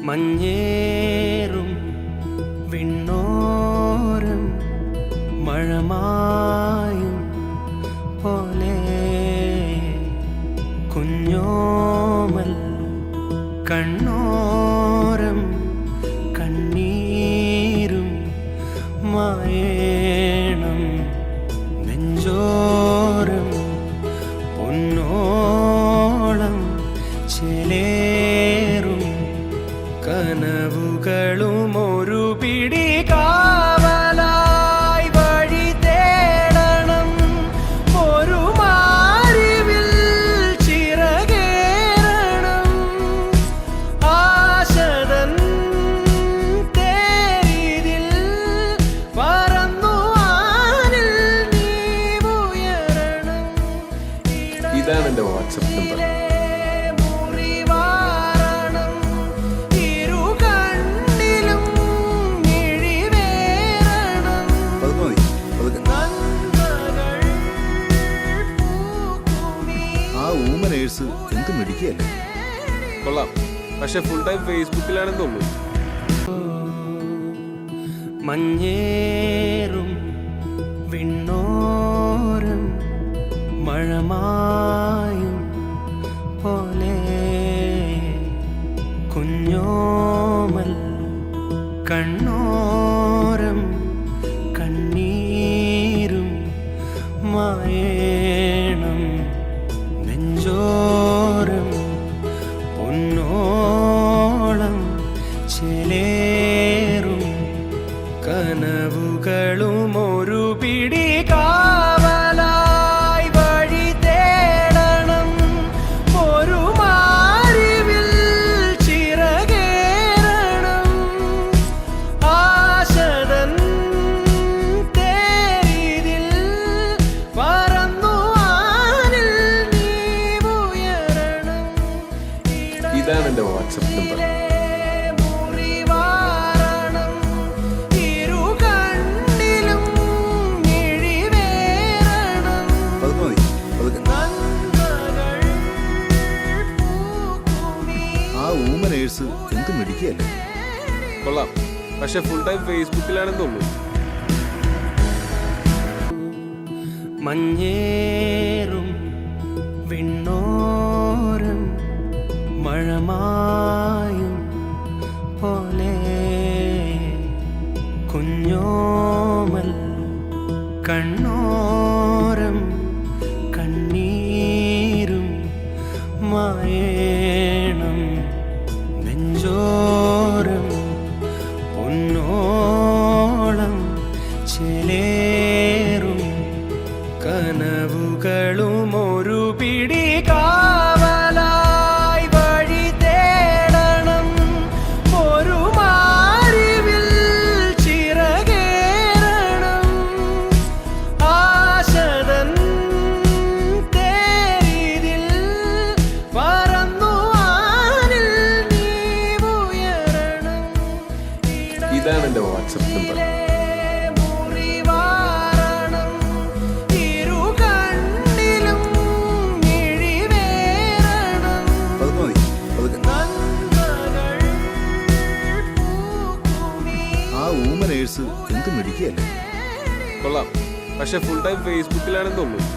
മഞ്ഞേറും വിണ്ണോരം മഴമായും പോലെ കുഞ്ഞോമൽ കണ്ണോരം കണ്ണീരും മായേണം നെഞ്ചോരം പൊന്നോളം ചേലേറും കനവുകളും ഒരു പിടി കാവലായി വഴി തേടണം ഒരു മാറിവിൽ ചിറകേറണം ആശതൻ തേരിതിൽ പറന്നു വാനിൽ നീ ഉയരണം. ഇതാണ് എൻ്റെ വാട്സപ്പ് നമ്പർ. എന്ത് മിടിക്കല്ലേ കൊള്ളാം, പക്ഷെ ഫുൾ ടൈം ഫേസ്ബുക്കിലാണെന്ന് തോന്നുന്നു. മഞ്ഞേറും വിണ്ണോരം മഴമായും പോലെ കുഞ്ഞോമൽ കണ്ണോരം കണ്ണീരും മായേണം നെഞ്ചോരം പൊന്നോളം ചേലേറും കനവുകളും ഒരു പിടി കാവലായി വഴി തേടണം ഒരു മാറിവിൽ ചിറകേറണം ആശതൻ തേരിതിൽ പറന്നു വാനിൽ നീ ഉയരണം. ഇതാണ് എൻ്റെ വാട്സപ്പ് നമ്പർ. എന്ത് മിടിക്കല്ലേ കൊള്ളാം, പക്ഷെ ഫുൾ ടൈം ഫേസ്ബുക്കിലാണെന്ന് തോന്നുന്നു. മഞ്ഞേറും വിണ്ണോരം മഴമായും പോലെ കുഞ്ഞോമൽ കണ്ണോരം കണ്ണീരും മായേണം നെഞ്ചോരം പൊന്നോളം ചേലേറും കനവുകളും ഒരു പിടി കാവലായി വഴി തേടണം ഒരു മാറിവിൽ ചിറകേറണം ആശതൻ തേരിതിൽ പറന്നു വാനിൽ നീ ഉയരണം. ഇതാണ് എൻ്റെ വാട്സപ്പ് നമ്പർ. എന്ത് മിടിക്കല്ലേ കൊള്ളാം, പക്ഷെ ഫുൾ ടൈം ഫേസ്ബുക്കിലാണെന്ന് തോന്നുന്നു.